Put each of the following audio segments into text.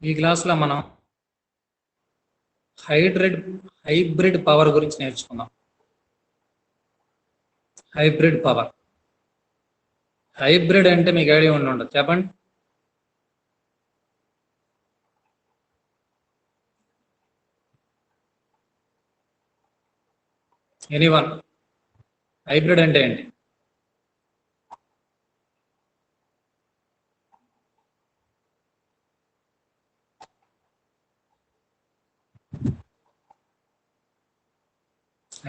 ఈ క్లాస్లో మనం హైబ్రిడ్ పవర్ గురించి నేర్చుకుందాం. Hybrid power. హైబ్రిడ్ అంటే మీకు ఐడియా ఉండదు, చెప్పండి. ఎనీవన్, హైబ్రిడ్ అంటే ఏంటి?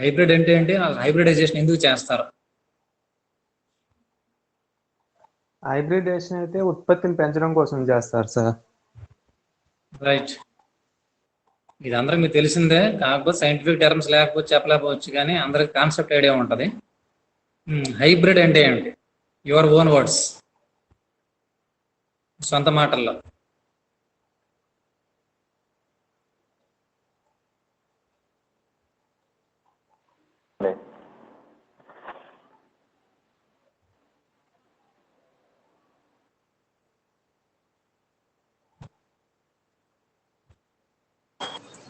హైబ్రిడ్ అంటే ఏంటి? హైబ్రిడైజేషన్ ఎందుకు చేస్తారు? హైబ్రిడేషన్ అయితే ఉత్పత్తిని పెంచడం కోసం చేస్తారు సార్. రైట్. ఇది అందరికి మీకు తెలిసిందే, కాకపోతే సైంటిఫిక్ టర్మ్స్ లేకపోతే చెప్పలేకపోవచ్చు, కానీ అందరికి కాన్సెప్ట్ ఐడియా ఉంటుంది. హైబ్రిడ్ అంటే ఏంటి? యువర్ ఓన్ వర్డ్స్, సొంత మాటల్లో.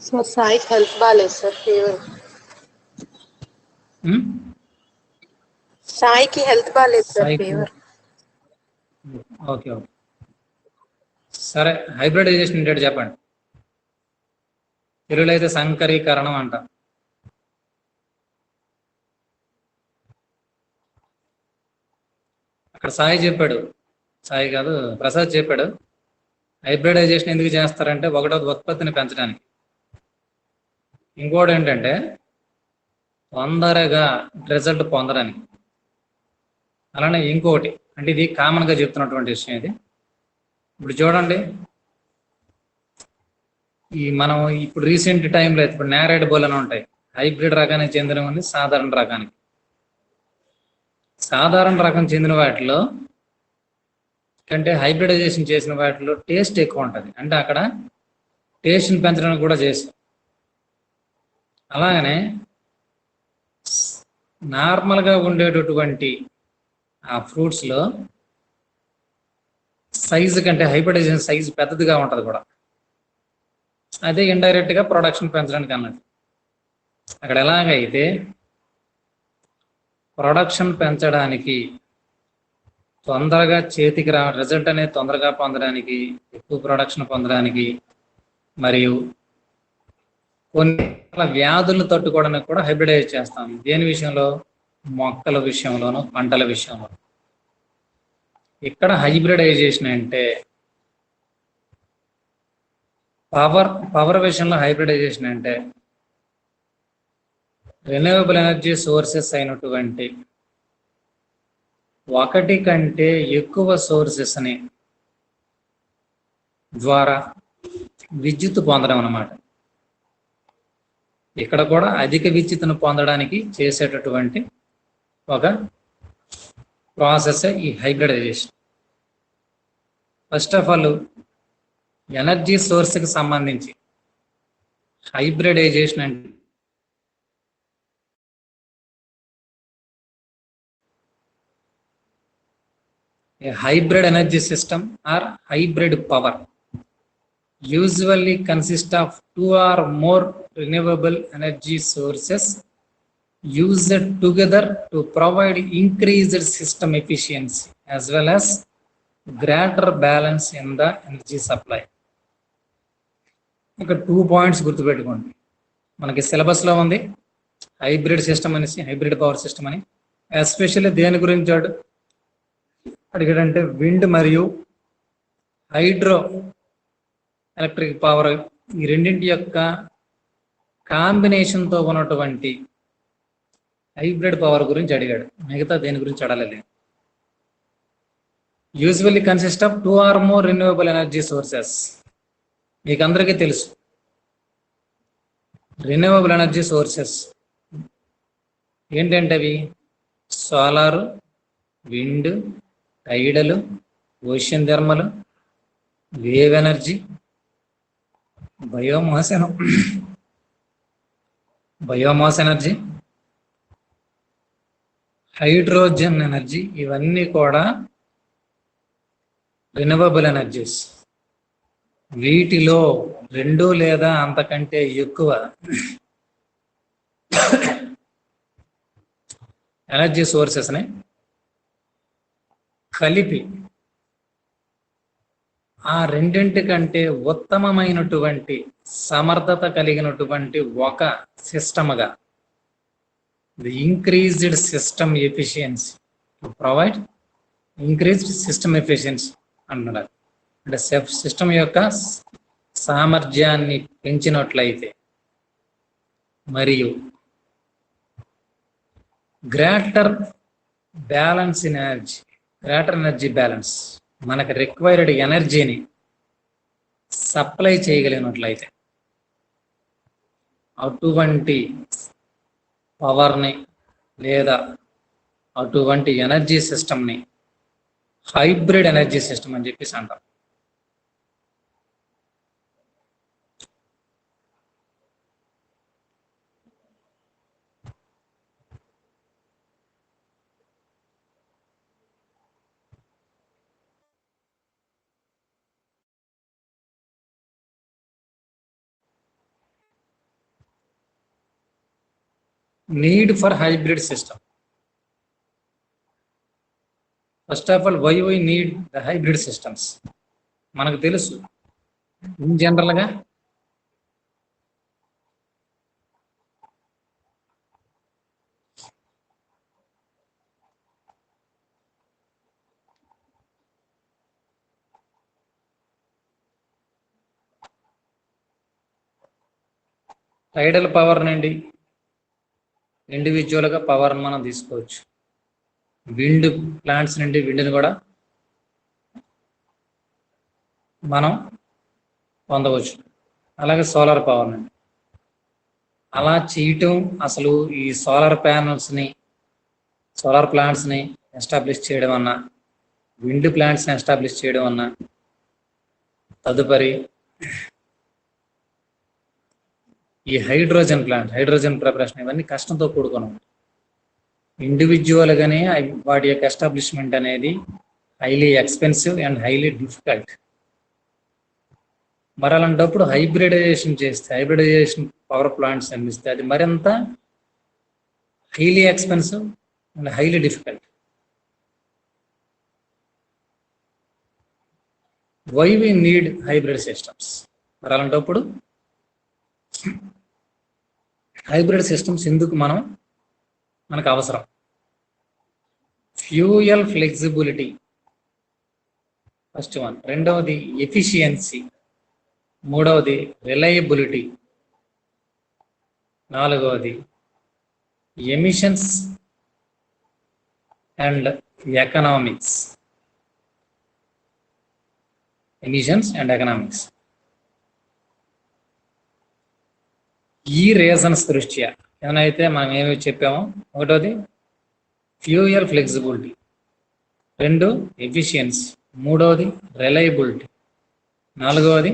సార్ సాయికి హెల్త్ బాగాలేదు సార్, ఫీవర్. సాయికి హెల్త్ బాగాలేదు సార్, ఫీవర్. ఓకే ఓకే, సరే. హైబ్రిడైజేషన్ ఏంటంటే చెప్పండి. తెలుగులో అయితే సంకరీకరణం అంట. అక్కడ సాయి చెప్పాడు, సాయి కాదు ప్రసాద్ చెప్పాడు, హైబ్రిడైజేషన్ ఎందుకు చేస్తారంటే ఒకటోది ఉత్పత్తిని పెంచడానికి, ఇంకోటి ఏంటంటే తొందరగా రిజల్ట్ పొందడానికి, అలానే ఇంకోటి అంటే ఇది కామన్గా చెప్తున్నటువంటి విషయం. ఇది ఇప్పుడు చూడండి, ఈ మనం ఇప్పుడు రీసెంట్ టైంలో ఇప్పుడు నేరేడ్ బోల్ అని ఉంటాయి, హైబ్రిడ్ రకానికి చెందినవన్నీ సాధారణ రకానికి. సాధారణ రకం చెందిన వాటిలో కంటే హైబ్రిడైజేషన్ చేసిన వాటిలో టేస్ట్ ఎక్కువ ఉంటుంది, అంటే అక్కడ టేస్ట్ని పెంచడానికి కూడా చేస్తాం. అలాగనే నార్మల్గా ఉండేటటువంటి ఆ ఫ్రూట్స్లో సైజు కంటే హైబ్రిడైజేషన్ సైజు పెద్దదిగా ఉంటుంది కూడా, అదే ఇండైరెక్ట్గా ప్రొడక్షన్ పెంచడానికి అన్నట్టు. అక్కడ ఎలాగైతే ప్రొడక్షన్ పెంచడానికి, తొందరగా చేతికి రిజల్ట్ అనేది తొందరగా పొందడానికి, ఎక్కువ ప్రొడక్షన్ పొందడానికి, మరియు కొన్ని వ్యాధులను తట్టుకోవడానికి కూడా హైబ్రిడైజ్ చేస్తాం. దేని విషయంలో? మొక్కల విషయంలోనూ పంటల విషయంలో. ఇక్కడ హైబ్రిడైజేషన్ అంటే పవర్ విషయంలో హైబ్రిడైజేషన్ అంటే రెన్యూవబుల్ ఎనర్జీ సోర్సెస్ అయినటువంటి ఒకటి కంటే ఎక్కువ సోర్సెస్ని ద్వారా విద్యుత్ పొందడం అన్నమాట. ఇక్కడ కూడా అధిక విద్యుత్తును పొందడానికి చేసేటటువంటి ఒక ప్రాసెస్ ఈ hybridization. First of all energy సోర్స్కి సంబంధించి హైబ్రిడైజేషన్ అంటే a hybrid energy system or hybrid power usually consists of two or more renewable energy sources used together to provide increased system efficiency as well as greater balance in the energy supply. ఇక్కడ 2 points గుర్తుపెట్టుకోండి. మనకి సిలబస్లో ఉంది hybrid system అనేసి, hybrid power system అని. Especially దేని గురించి అడిగాడంటే wind మరియు హైడ్రో ఎలక్ట్రిక్ పవర్, ఈ రెండింటి యొక్క కాంబినేషన్తో ఉన్నటువంటి హైబ్రిడ్ పవర్ గురించి అడిగాడు. మిగతా దేని గురించి అడగలేదు. Usually consist of 2 or more renewable energy sources. మీకు అందరికీ తెలుసు రెన్యూవబుల్ ఎనర్జీ సోర్సెస్ ఏంటంటే అవి solar, wind, టైడల్, ocean thermal, wave energy, biomass energy, hydrogen energy. ఇవన్నీ కూడా రెన్యూవబుల్ ఎనర్జీస్. వీటిలో 2 లేదా అంతకంటే ఎక్కువ ఎనర్జీ సోర్సెస్ని కలిపి ఆ రెండింటి కంటే ఉత్తమమైనటువంటి సమర్థత కలిగినటువంటి ఒక సిస్టమ్గా the increased system efficiency to provide increased system efficiency అంటున్నారు. అంటే సిస్టమ్ యొక్క సామర్థ్యాన్ని పెంచినట్లయితే మరియు greater balance in energy, greater energy balance, మనకు రిక్వైర్డ్ ఎనర్జీని సప్లై చేయగలిగినట్లయితే అటువంటి పవర్ని లేదా అటువంటి ఎనర్జీ సిస్టమ్ని హైబ్రిడ్ ఎనర్జీ సిస్టమ్ అని చెప్పేసి అంటారు. Need for hybrid system. First of all, why we need the hybrid systems? మనకు తెలుసు ఇన్ జనరల్గా టైడల్ పవర్ నుండి ఇండివిజువల్గా పవర్ మనం తీసుకోవచ్చు. విండ్ ప్లాంట్స్ నుండి విండ్ని కూడా మనం పొందవచ్చు. అలాగే సోలార్ పవర్ నుండి. అలా చేయటం అసలు ఈ సోలార్ ప్యానల్స్ని, సోలార్ ప్లాంట్స్ని ఎస్టాబ్లిష్ చేయడం అన్నా, విండ్ ప్లాంట్స్ని ఎస్టాబ్లిష్ చేయడం అన్నా, తదుపరి ఈ హైడ్రోజన్ ప్లాంట్, హైడ్రోజన్ ప్రిపరేషన్, ఇవన్నీ కష్టంతో కూడుకున్నాం. ఇండివిజువల్గానే వాటి యొక్క ఎస్టాబ్లిష్మెంట్ అనేది highly expensive and highly difficult. మరి అలాంటప్పుడు హైబ్రిడైజేషన్ చేస్తే, హైబ్రిడైజేషన్ పవర్ ప్లాంట్స్ అందిస్తే అది మరింత highly expensive and highly difficult. Why we need hybrid systems? మరి అలాంటప్పుడు హైబ్రిడ్ సిస్టమ్స్ ఎందుకు మనకు అవసరం? ఫ్యూయల్ ఫ్లెక్సిబిలిటీ ఫస్ట్ వన్, రెండవది ఎఫిషియన్సీ, మూడవది రిలయబిలిటీ, నాలుగవది emissions and economics. Emissions and economics. ఈ రీజన్స్ దృష్ట్యా ఏమైతే మనం ఏమి చెప్పామో, ఒకటోది ఫ్యూయల్ ఫ్లెక్సిబిలిటీ, రెండు ఎఫిషియన్సీ, మూడవది రిలయబిలిటీ, నాలుగవది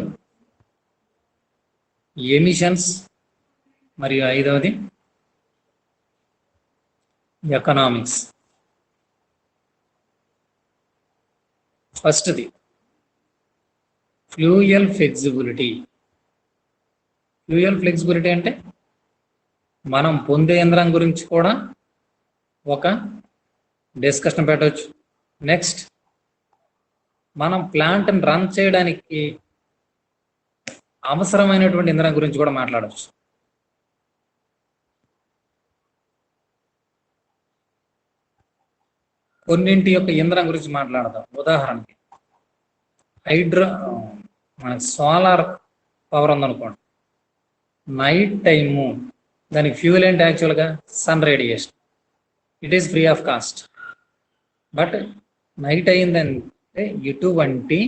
ఎమిషన్స్, మరియు ఐదవది ఎకనామిక్స్. ఫస్ట్ది ఫ్యూయల్ ఫ్లెక్సిబిలిటీ. ఫ్యూయల్ ఫ్లెక్సిబిలిటీ అంటే మనం పొందే యంత్రం గురించి కూడా ఒక డిస్కషన్ పెట్టవచ్చు. నెక్స్ట్, మనం ప్లాంట్ని రన్ చేయడానికి అవసరమైనటువంటి యంత్రం గురించి కూడా మాట్లాడవచ్చు. కొన్నింటి యొక్క యంత్రం గురించి మాట్లాడదాం. ఉదాహరణకి మనకి సోలార్ పవర్ ఉందనుకోండి. నైట్ టైము దానికి ఫ్యూయల్ ఏంటి? యాక్చువల్గా sun radiation. It is free of cost. But night అయిందంటే ఎటువంటి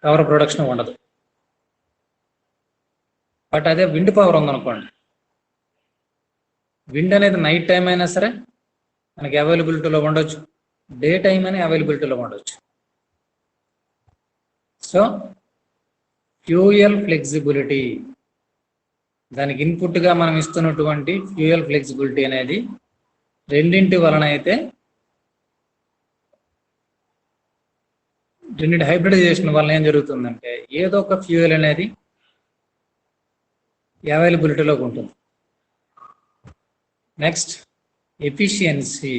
పవర్ ప్రొడక్షన్ ఉండదు. బట్ అదే విండ్ పవర్ ఉందనుకోండి, విండ్ అనేది నైట్ టైం అయినా సరే మనకి అవైలబిలిటీలో ఉండొచ్చు, డే టైం అని అవైలబిలిటీలో ఉండొచ్చు. సో ఫ్యూయల్ ఫ్లెక్సిబిలిటీ, దానికి ఇన్పుట్గా మనం ఇస్తున్నటువంటి ఫ్యూయల్ ఫ్లెక్సిబిలిటీ అనేది రెండింటి వలన అయితే, రెండింటి హైబ్రిడైజేషన్ వలన ఏం జరుగుతుందంటే ఏదో ఒక ఫ్యూయల్ అనేది అవైలబిలిటీలోకి ఉంటుంది. Next efficiency,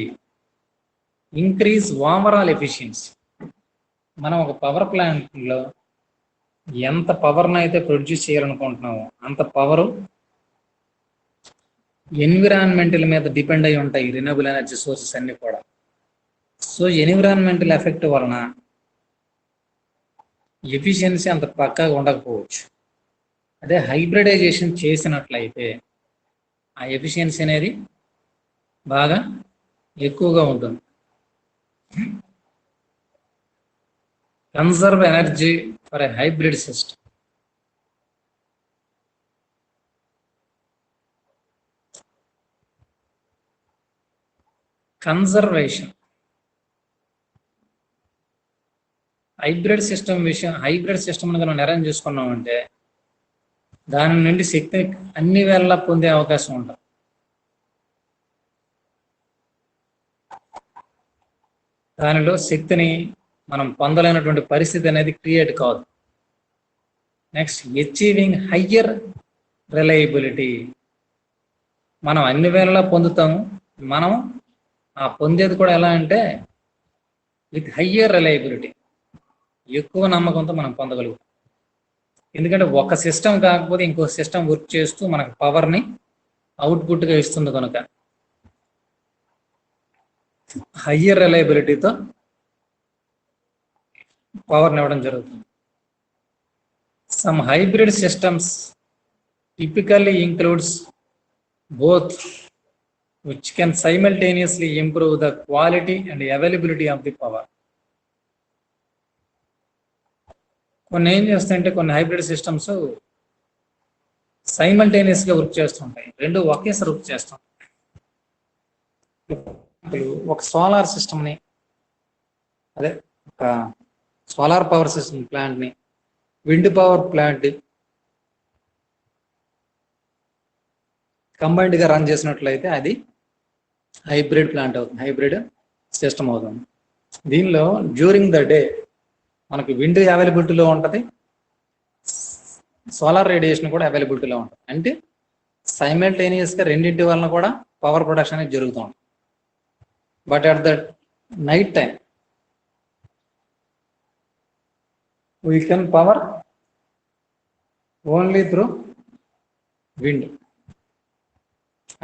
increase overall efficiency. మనం ఒక పవర్ ప్లాంట్లో ఎంత పవర్ని అయితే ప్రొడ్యూస్ చేయాలనుకుంటున్నామో అంత పవరు ఎన్విరాన్మెంటల్ మీద డిపెండ్ అయి ఉంటాయి రిన్యూవబుల్ ఎనర్జీ సోర్సెస్ అన్ని కూడా. సో ఎన్విరాన్మెంటల్ ఎఫెక్ట్ వలన ఎఫిషియన్సీ అంత పక్కాగా ఉండకపోవచ్చు. అదే హైబ్రిడైజేషన్ చేసినట్లయితే ఆ ఎఫిషియన్సీ అనేది బాగా ఎక్కువగా ఉంటుంది. Conserve energy for a hybrid system. Conservation, hybrid system విషయం, హైబ్రిడ్ సిస్టమ్ మనం అరేంజ్ చేసుకున్నామంటే దాని నుండి శక్తిని అన్ని వేళలా పొందే అవకాశం ఉంటుంది. దానిలో శక్తిని మనం పొందలేనటువంటి పరిస్థితి అనేది క్రియేట్ కాదు. Next achieving higher reliability. మనం అన్ని వేళలా పొందుతాము. మనం ఆ పొందేది కూడా ఎలా అంటే విత్ హయ్యర్ రిలయబిలిటీ, ఎక్కువ నమ్మకంతో మనం పొందగలుగుతాం. ఎందుకంటే ఒక సిస్టమ్ కాకపోతే ఇంకో సిస్టమ్ వర్క్ చేస్తూ మనకు పవర్ని అవుట్పుట్గా ఇస్తుంది కనుక హయ్యర్ రిలయబిలిటీతో పవర్ని ఇవ్వడం జరుగుతుంది. Some hybrid systems typically includes both, which can simultaneously improve the quality and availability of the power. కొన్ని ఏం చేస్తాయంటే కొన్ని హైబ్రిడ్ సిస్టమ్స్ సైమల్టేనియస్గా వర్క్ చేస్తుంటాయి, రెండు ఒకేసారి వర్క్ చేస్తాం. ఒక సోలార్ సిస్టమ్ని, అదే ఒక సోలార్ పవర్ సిస్టమ్ ప్లాంట్ని విండ్ పవర్ ప్లాంట్ కంబైన్డ్గా రన్ చేసినట్లయితే అది హైబ్రిడ్ ప్లాంట్ అవుతుంది, హైబ్రిడ్ సిస్టమ్ అవుతుంది. దీనిలో డ్యూరింగ్ ద డే మనకి విండ్ అవైలబిలిటీలో ఉంటుంది, సోలార్ రేడియేషన్ కూడా అవైలబిలిటీలో ఉంటుంది. అంటే సైమల్టేనియస్గా రెండింటి వలన కూడా పవర్ ప్రొడక్షన్ అనేది జరుగుతూ ఉంటుంది. But at the night time we can power only through wind.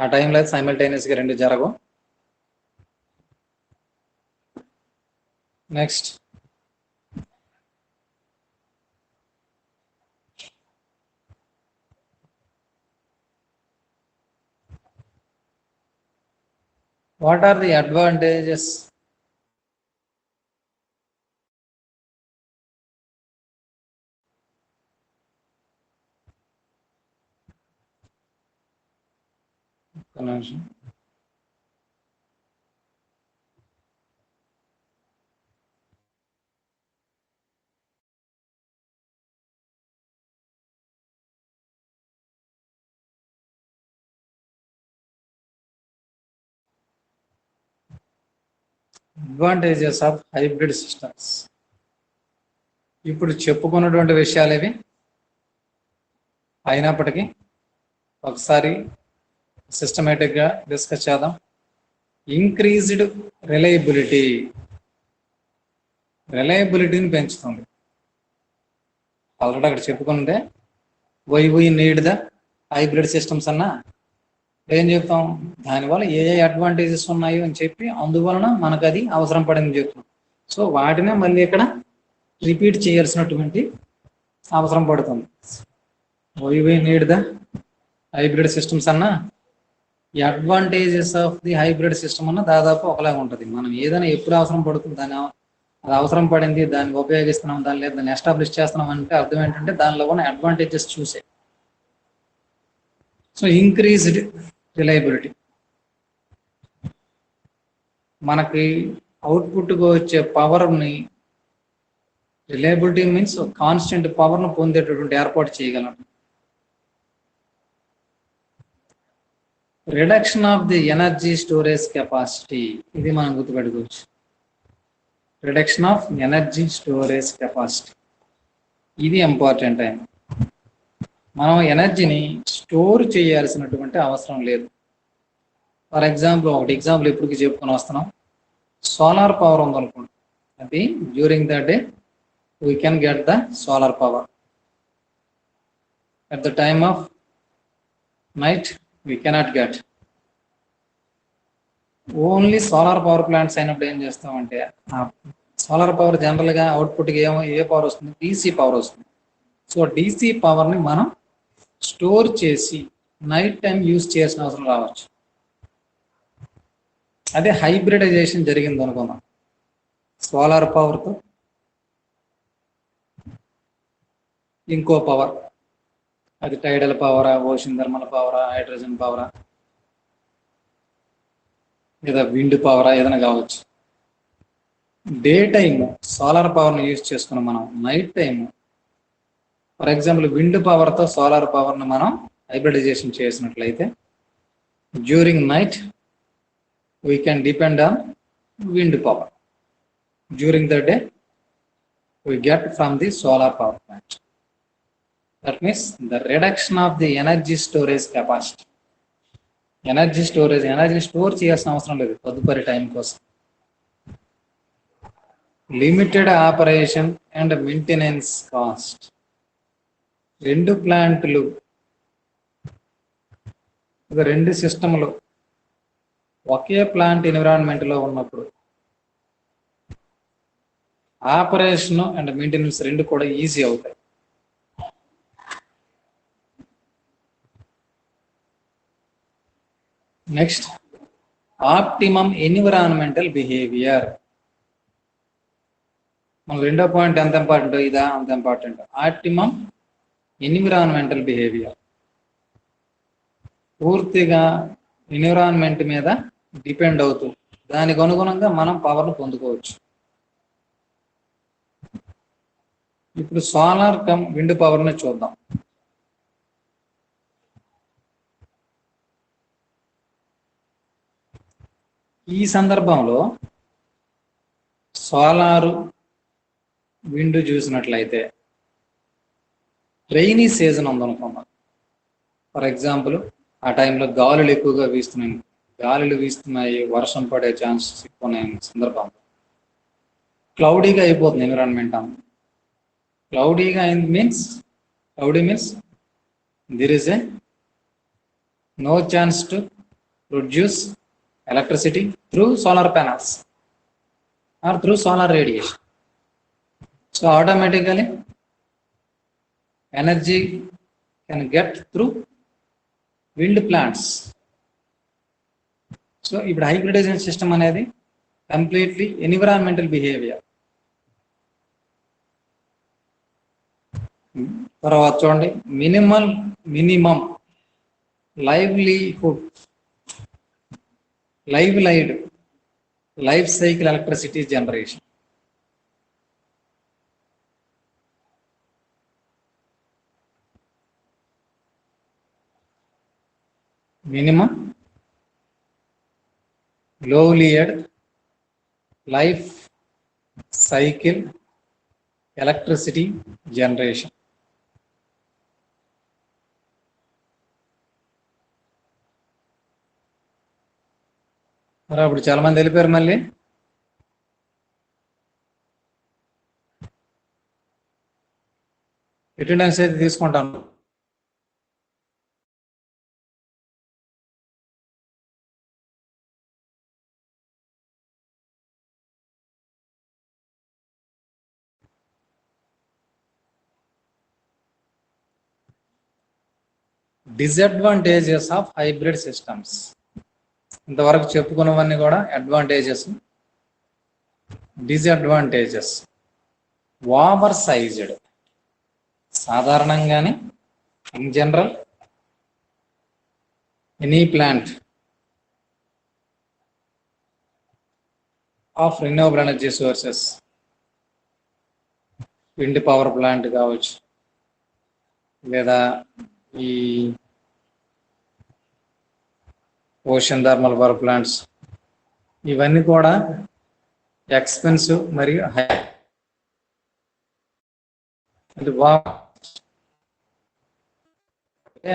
ఆ టైంలో అయితే సైమల్టేనియస్గా రెండు జరగవు. Next what are the advantages advantages of hybrid systems. ఇప్పుడు చెప్పుకున్నటువంటి విషయాలు ఇవి అయినప్పటికీ ఒకసారి సిస్టమేటిక్గా డిస్కస్ చేద్దాం. ఇంక్రీజ్డ్ రిలయబిలిటీ, రిలయబిలిటీని పెంచుతుంది. ఆల్రెడీ అక్కడ చెప్పుకుంటే why need the hybrid systems అన్నా ఏం చెప్తాం, దానివల్ల ఏ అడ్వాంటేజెస్ ఉన్నాయో అని చెప్పి అందువలన మనకు అది అవసరం పడింది చెప్తాం. సో వాటినే మళ్ళీ ఇక్కడ రిపీట్ చేయాల్సినటువంటి అవసరం పడుతుంది. Why need the hybrid systems అన్నా ఈ advantages of the hybrid system అన్న దాదాపు ఒకలాగా ఉంటుంది. మనం ఏదైనా ఎప్పుడు అవసరం పడుతుంది, దాని అది అవసరం పడింది, దాన్ని ఉపయోగిస్తున్నాం, దాని లేదా దాన్ని ఎస్టాబ్లిష్ చేస్తున్నాం అంటే అర్థం ఏంటంటే దానిలో ఉన్న అడ్వాంటేజెస్ చూసే. సో ఇంక్రీజ్డ్ రిలయబిలిటీ, మనకి అవుట్పుట్గా వచ్చే పవర్ని, రిలయబిలిటీ మీన్స్ కాన్స్టెంట్ పవర్ను పొందేటటువంటి ఏర్పాటు చేయగలం. Reduction of the energy storage capacity, ఇది మనం గుర్తుపెట్టుకోవచ్చు. Reduction of energy storage capacity. ఇది ఇంపార్టెంట్ అయిన మనం ఎనర్జీని స్టోర్ చేయాల్సినటువంటి అవసరం లేదు. ఫర్ ఎగ్జాంపుల్ ఒకటి ఎగ్జాంపుల్ ఎప్పటికి చెప్పుకొని వస్తున్నాం, సోలార్ పవర్ ఉందనుకోండి, అది during the day we can get the solar power. At the time of night we cannot get. Only solar power plants అయినప్పుడు ఏం చేస్తామంటే, సోలార్ పవర్ జనరల్గా అవుట్పుట్కి ఏ పవర్ వస్తుంది, డీసీ పవర్ వస్తుంది. సో డీసీ పవర్ని మనం స్టోర్ చేసి నైట్ టైం యూజ్ చేయాల్సిన అవసరం రావచ్చు. అదే హైబ్రిడైజేషన్ జరిగింది అనుకుందాం, సోలార్ పవర్తో ఇంకో పవర్, అది టైడల్ పవరా, ఓషన్ థర్మల్ పవరా, హైడ్రోజన్ పవరా, లేదా విండ్ పవరా, ఏదైనా కావచ్చు. డే టైము సోలార్ పవర్ని యూజ్ చేసుకుని మనం night time, for example wind పవర్తో సోలార్ పవర్ని మనం హైబ్రిడైజేషన్ చేసినట్లయితే during night we can depend on wind power. During the day we get from the solar power plant. That means the reduction of the energy storage capacity. Energy storage, energy store చేయాల్సిన అవసరం లేదు తదుపరి time కోసం. Limited operation and maintenance cost. రెండు ప్లాంట్లు, రెండు సిస్టమ్లు ఒకే plant ఎన్విరాన్మెంట్లో ఉన్నప్పుడు ఆపరేషన్ అండ్ మెయింటెనెన్స్ రెండు కూడా ఈజీ అవుతాయి. Next, optimum environmental behaviour. మన రెండో పాయింట్ ఎంత ఇంపార్టెంట్, ఇదా అంత ఇంపార్టెంట్. ఆప్టిమమ్ ఎన్విరాన్మెంటల్ బిహేవియర్ పూర్తిగా ఎన్విరాన్మెంట్ మీద డిపెండ్ అవుతూ దానికి అనుగుణంగా మనం పవర్ను పొందుకోవచ్చు. ఇప్పుడు సోలార్ కమ్ విండ్ పవర్ని చూద్దాం. ఈ సందర్భంలో సోలారు విండ్ చూసినట్లయితే రైనీ సీజన్ ఉందనుకున్నాం. ఫర్ ఎగ్జాంపుల్ ఆ టైంలో గాలులు ఎక్కువగా వీస్తున్నాయి, వర్షం పడే ఛాన్సెస్ ఎక్కువ ఉన్నాయి సందర్భంలో క్లౌడీగా అయిపోతుంది ఎన్విరాన్మెంట్ అంతా. Cloudy means there is no chance to produce electricity through solar panels or through solar radiation. So automatically energy can get through wind plants. So ఇప్పుడు hybridization system అనేది completely environmental behavior. తర్వాత చూడండి, minimum life cycle electricity generation. Minimum లోలియడ్ life cycle electricity generation. మరి అప్పుడు చాలా మంది వెళ్ళిపోయారు. మళ్ళీ అటెండెన్స్ అయితే తీసుకుంటాను. Disadvantages of hybrid systems. ఇంతవరకు చెప్పుకున్నవన్నీ కూడా అడ్వాంటేజెస్. Disadvantages, over sized. సాధారణంగానే in general any plant of renewable energy sources, wind power plant కావచ్చు, లేదా ఈ ఓషన్ థర్మల్ పవర్ ప్లాంట్స్, ఇవన్నీ కూడా ఎక్స్పెన్సివ్ మరియు అది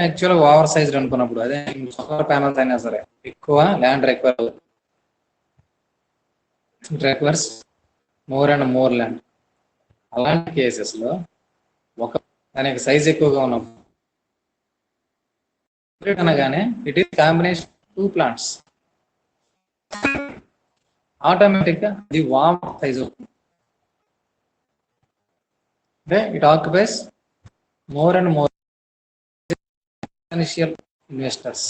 యాక్చువల్ ఓవర్ సైజ్డ్ అనుకున్నప్పుడు అదే సోలార్ ప్యానల్స్ అయినా సరే ఎక్కువ land requires more and more land. అలాంటి కేసెస్ లో దానికి సైజ్ ఎక్కువగా ఉన్నప్పుడు అనగానే it is combination two plants, automatic గా ఇది వామ్ సైజ్ అవుతుంది. అంటే it occupies more and more initial investors.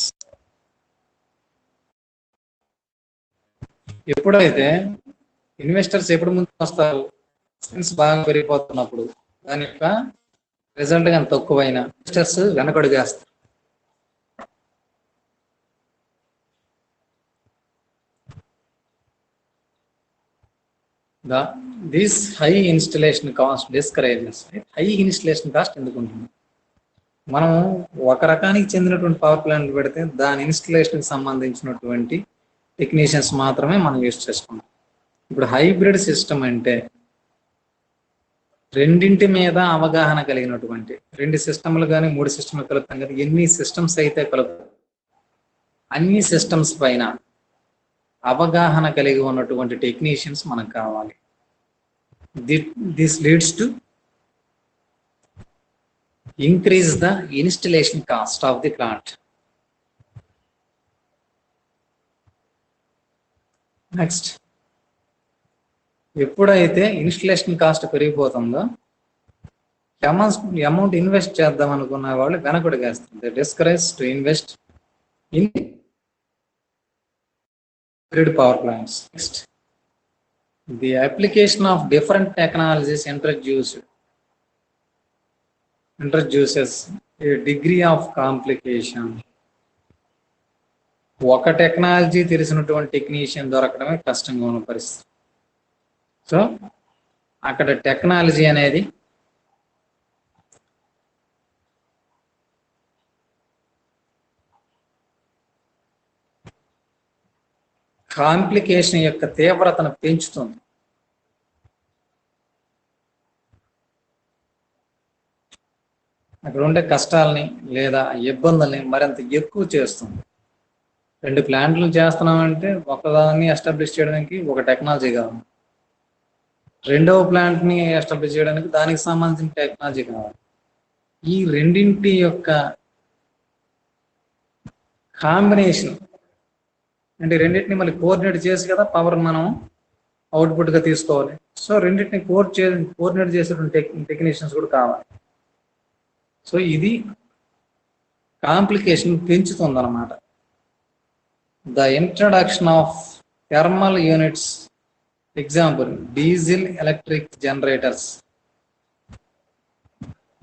ఎప్పుడైతే ఇన్వెస్టర్స్ ఎప్పుడు ముందుకు వస్తారు, బాగా పెరిగిపోతున్నప్పుడు దాని యొక్క రిజల్ట్ కానీ తక్కువైన ఇన్వెస్టర్స్ వెనకడుగేస్తారు. This high installation cost discourages. High installation cost ఎందుకు ఉంటుంది? మనం ఒక రకానికి చెందినటువంటి పవర్ ప్లాంట్ పెడితే దాని ఇన్స్టలేషన్ సంబంధించినటువంటి టెక్నీషియన్స్ మాత్రమే మనం యూజ్ చేసుకుంటాం. ఇప్పుడు హైబ్రిడ్ సిస్టమ్ అంటే రెండింటి మీద అవగాహన కలిగినటువంటి, 2 సిస్టమ్లు కానీ 3 సిస్టమ్లు కలుపుతాం కదా, ఎన్ని సిస్టమ్స్ అయితే కలుపుతాం అన్ని సిస్టమ్స్ పైన అవగాహన కలిగి ఉన్నటువంటి టెక్నీషియన్స్ మనకు కావాలి. This leads to increase the installation cost of the plant. Next, ఎప్పుడైతే ఇన్స్టలేషన్ కాస్ట్ పెరిగిపోతుందో అమౌంట్ ఇన్వెస్ట్ చేద్దాం అనుకున్న వాళ్ళు వెనకడుగేస్తుంది. Discourage to invest in grid power plants. Next, the application of different technologies introduces a degree of complication. ఒక technology తెలిసినటువంటి technician దొరకడమే కష్టంగా ఉన్న పరిస్థితి. సో అక్కడ టెక్నాలజీ అనేది కాంప్లికేషన్ యొక్క తీవ్రతను పెంచుతుంది. అక్కడ ఉండే కష్టాలని లేదా ఇబ్బందుల్ని మరింత ఎక్కువ చేస్తుంది. 2 ప్లాంట్లు చేస్తున్నామంటే ఒకదాన్ని ఎస్టాబ్లిష్ చేయడానికి ఒక టెక్నాలజీ కావాలి, రెండవ ప్లాంట్ని ఎస్టాబ్లిష్ చేయడానికి దానికి సంబంధించిన టెక్నాలజీ కావాలి. ఈ రెండింటి యొక్క కాంబినేషన్ అంటే రెండింటిని మళ్ళీ కోఆర్డినేట్ చేసి కదా పవర్ మనం అవుట్పుట్గా తీసుకోవాలి. సో రెండింటిని కోఆర్డినేట్ చేసేటువంటి టెక్నీషియన్స్ కూడా కావాలి. సో ఇది కాంప్లికేషన్ పెంచుతుంది అన్నమాట. The introduction of thermal units, example diesel electric generators,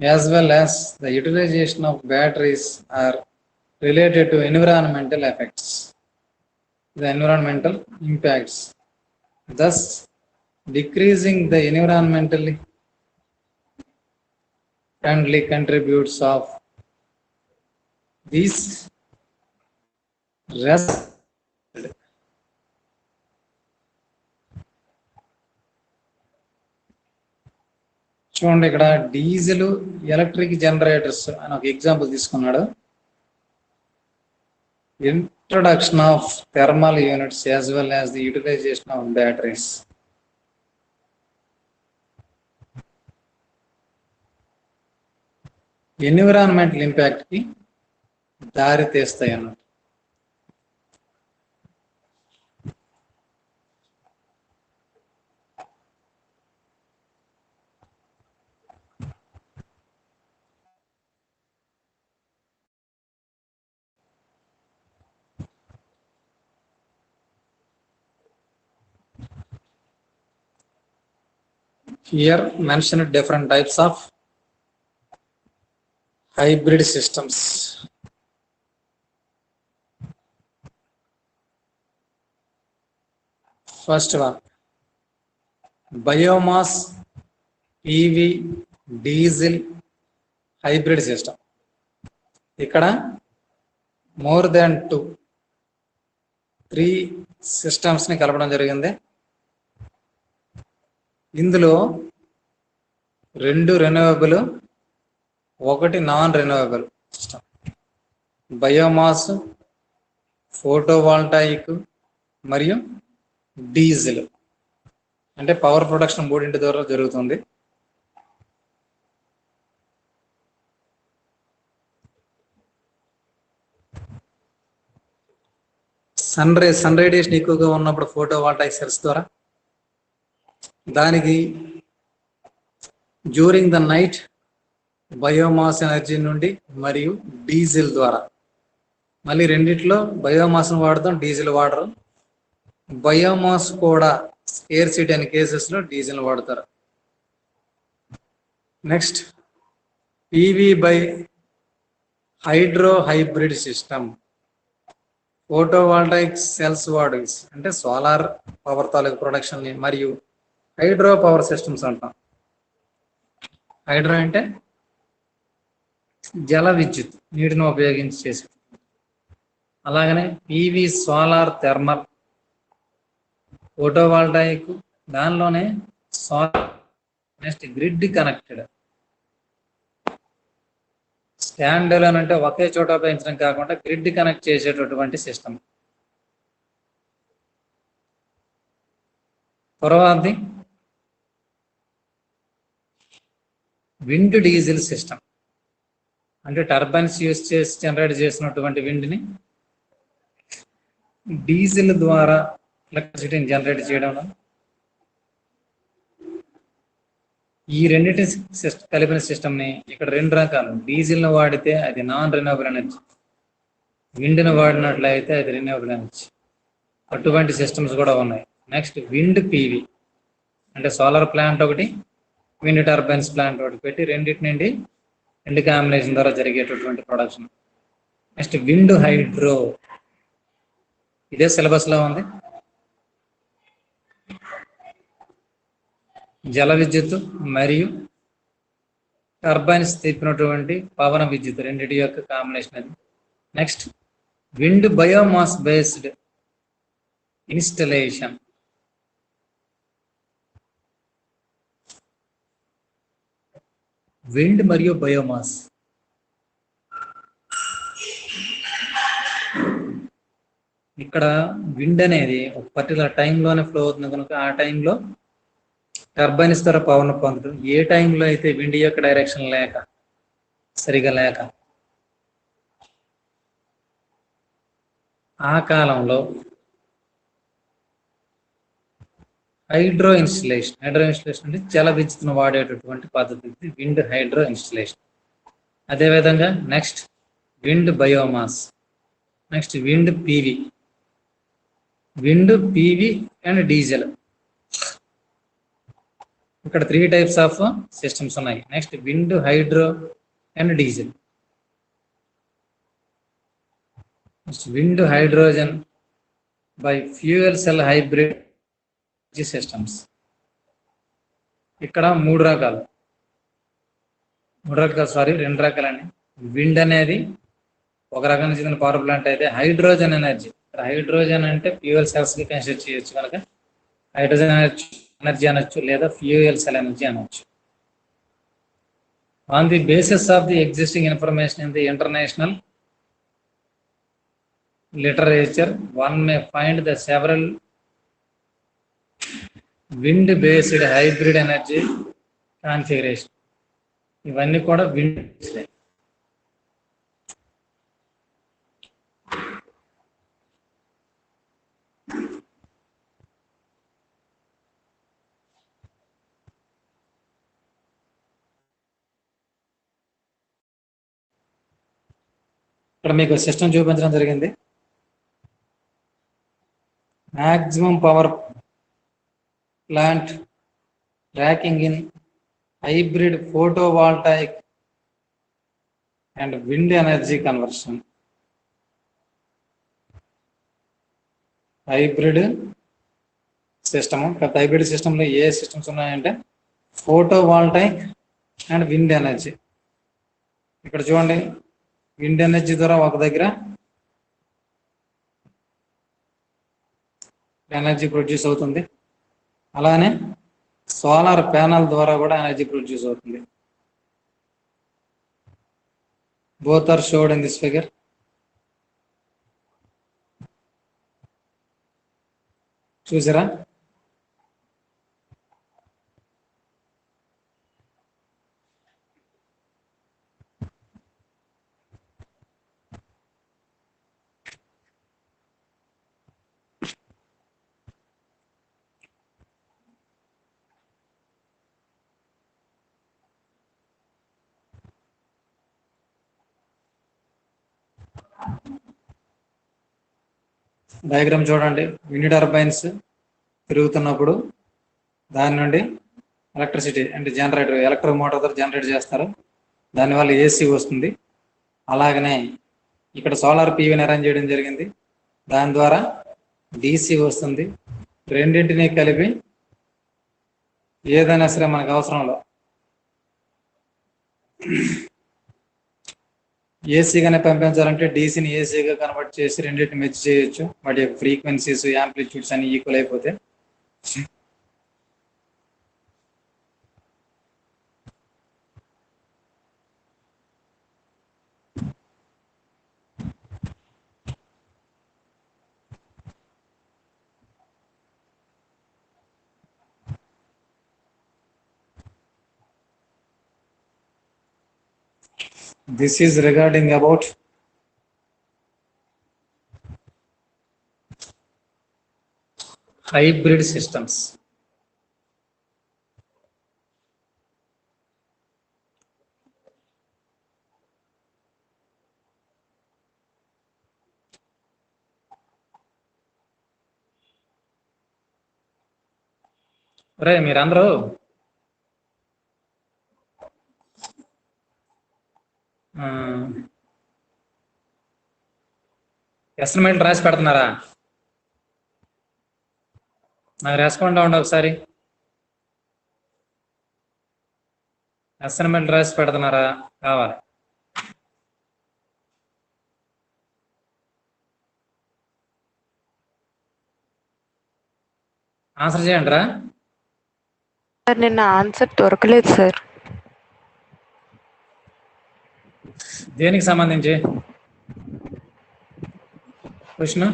as well as the utilization of batteries are related to environmental effects, the environmental impacts, thus decreasing the environmentally friendly contributes of these చూడండి, ఇక్కడ diesel electric generators అని ఒక example తీసుకున్నాడు. Introduction of thermal units as well as the utilisation of batteries. Environmental impact కి దారి తీస్తాయి అన్నట్టు. Here mentioned different types of hybrid systems. First one, biomass PV diesel hybrid system. ఇక్కడ more than 3 systems ని కలపడం జరిగింది. ఇందులో 2 renewable, 1 non renewable system. Biomass, photovoltaic మరియు డీజిల్. అంటే పవర్ ప్రొడక్షన్ 3 ద్వారా జరుగుతుంది. సన్ రేడియేషన్ ఎక్కువగా ఉన్నప్పుడు ఫోటోవాల్టాయిక్ సెల్స్ ద్వారా, దానికి during the night biomass energy నుండి మరియు డీజిల్ ద్వారా. మళ్ళీ రెండిట్లో బయోమాస్ను వాడతాం, డీజిల్ వాడరు. బయోమాస్ కూడా స్కేర్సిటీ అనే కేసెస్లో డీజిల్ వాడతారు. Next PV by hydro hybrid system. Photovoltaic cells వాడి అంటే సోలార్ పవర్ తాలూకు ప్రొడక్షన్ మరియు హైడ్రో పవర్ సిస్టమ్స్ అంటాం. హైడ్రో అంటే జల విద్యుత్, నీటిని ఉపయోగించి చేసే. అలాగనే పీవీ సోలార్ థెర్మల్. ఫోటోవాల్టాయిక్ దానిలోనే solar. Next grid connected. Stand alone అంటే ఒకే చోట ఉపయోగించడం కాకుండా గ్రిడ్ కనెక్ట్ చేసేటటువంటి సిస్టమ్. తర్వాతది విండ్ డీజిల్ సిస్టమ్. అంటే టర్బైన్స్ యూజ్ చేసి జనరేట్ చేసినటువంటి విండ్ని డీజిల్ ద్వారా ఎలక్ట్రిసిటీని జనరేట్ చేయడం. ఈ రెండింటి కలిపిన సిస్టమ్ని ఇక్కడ 2 రకాలు. డీజిల్ను వాడితే అది నాన్ రెన్యూవబుల్ ఎనర్జీ, విండ్ను వాడినట్లయితే అది రెన్యూవబుల్ ఎనర్జీ. అటువంటి సిస్టమ్స్ కూడా ఉన్నాయి. నెక్స్ట్ విండ్ పీవీ అంటే సోలార్ ప్లాంట్ ఒకటి, విండ్ టర్బైన్స్ ప్లాంట్ ఒకటి పెట్టి రెండింటి నుండి 2 కాంబినేషన్ ద్వారా జరిగేటటువంటి ప్రొడక్షన్. నెక్స్ట్ విండ్ హైడ్రో, ఇదే సిలబస్లో ఉంది. జల విద్యుత్ మరియు టర్బైన్స్ తిప్పినటువంటి పవన విద్యుత్ రెండింటి యొక్క కాంబినేషన్ అది. Next wind biomass based installation. Wind మరియు బయోమాస్. ఇక్కడ విండ్ అనేది ఒక పర్టికులర్ టైంలోనే ఫ్లో అవుతుంది కనుక ఆ టైంలో టర్బైన్స్ ద్వారా పవర్ పొందడం. ఏ టైంలో అయితే విండ్ యొక్క డైరెక్షన్ సరిగా లేక ఆ కాలంలో హైడ్రో ఇన్స్టలేషన్ అంటే జల విద్యుత్తును వాడేటటువంటి పద్ధతి విండ్ హైడ్రో ఇన్స్టలేషన్. అదేవిధంగా next wind biomass. Next wind PV and diesel. ఇక్కడ 3 టైప్స్ ఆఫ్ సిస్టమ్స్ ఉన్నాయి. Next wind, hydro and diesel. Next wind hydrogen by fuel cell hybrid systems. ఇక్కడ 2 రకాలండి. విండ్ అనేది ఒక రకానికి చెందిన పవర్ ప్లాంట్ అయితే, హైడ్రోజన్ ఎనర్జీ. హైడ్రోజన్ అంటే ఫ్యూయల్ సెల్స్ కి కన్సిడర్ చేయొచ్చు కనుక హైడ్రోజన్ ఎనర్జీ అనొచ్చు, లేదా ఫ్యూయల్ సెల్ ఎనర్జీ అనొచ్చు. On the basis of the existing information in the international literature, one may find the several wind based hybrid energy configuration. ఇవన్నీ కూడా wind. ఇక్కడ మీకు సిస్టమ్ చూపించడం జరిగింది. Maximum power plant tracking in hybrid photovoltaic and wind energy conversion. Hybrid system. Hybrid సిస్టంలో ఏ systems ఉన్నాయంటే photovoltaic and wind energy. ఇక్కడ చూడండి, విండ్ ఎనర్జీ ద్వారా ఒక దగ్గర ఎనర్జీ ప్రొడ్యూస్ అవుతుంది. అలానే సోలార్ ప్యానల్ ద్వారా కూడా ఎనర్జీ ప్రొడ్యూస్ అవుతుంది. Both are showed in this figure. చూసారా? డయాగ్రామ్ చూడండి. విండ్ టర్బైన్స్ తిరుగుతున్నప్పుడు దాని నుండి ఎలక్ట్రిసిటీ అంటే జనరేటర్, ఎలక్ట్రో మోటార్ ద్వారా జనరేట్ చేస్తారు. దానివల్ల ఏసీ వస్తుంది. అలాగనే ఇక్కడ సోలార్ పీవీని అరేంజ్ చేయడం జరిగింది. దాని ద్వారా డీసీ వస్తుంది. రెండింటినీ కలిపి ఏదైనా సరే మనకు అవసరంలో ఏసీగానే పంపించాలంటే డీసీని ఏసీగా కన్వర్ట్ చేసి రెండింటిని మెచ్ చేయొచ్చు. వాటి యొక్క ఫ్రీక్వెన్సీస్, యాంప్లిట్యూడ్స్ అన్ని ఈక్వల్ అయిపోతే this is regarding about hybrid systems. రే మీరందరూ అసైన్మెంట్ రాసి పెడుతున్నారా? నాకు రెస్పాండ్ అవ్వండి ఒకసారి. అసైన్మెంట్ రాసి పెడుతున్నారా? కావాలి. ఆన్సర్ చేయండి రా. సార్ నిన్న ఆన్సర్ దొరకలేదు సార్. దేనికి సంబంధించి క్వశ్చన్?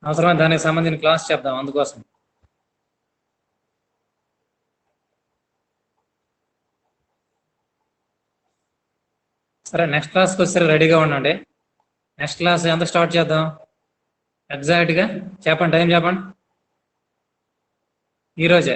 అవసరమైన దానికి సంబంధించిన క్లాస్ చెప్దాం అందుకోసం. సరే, నెక్స్ట్ క్లాస్కి వచ్చి రెడీగా ఉండండి. నెక్స్ట్ క్లాస్ ఎంత స్టార్ట్ చేద్దాం ఎగ్జాక్ట్గా చెప్పండి, టైం చెప్పండి. ఈరోజే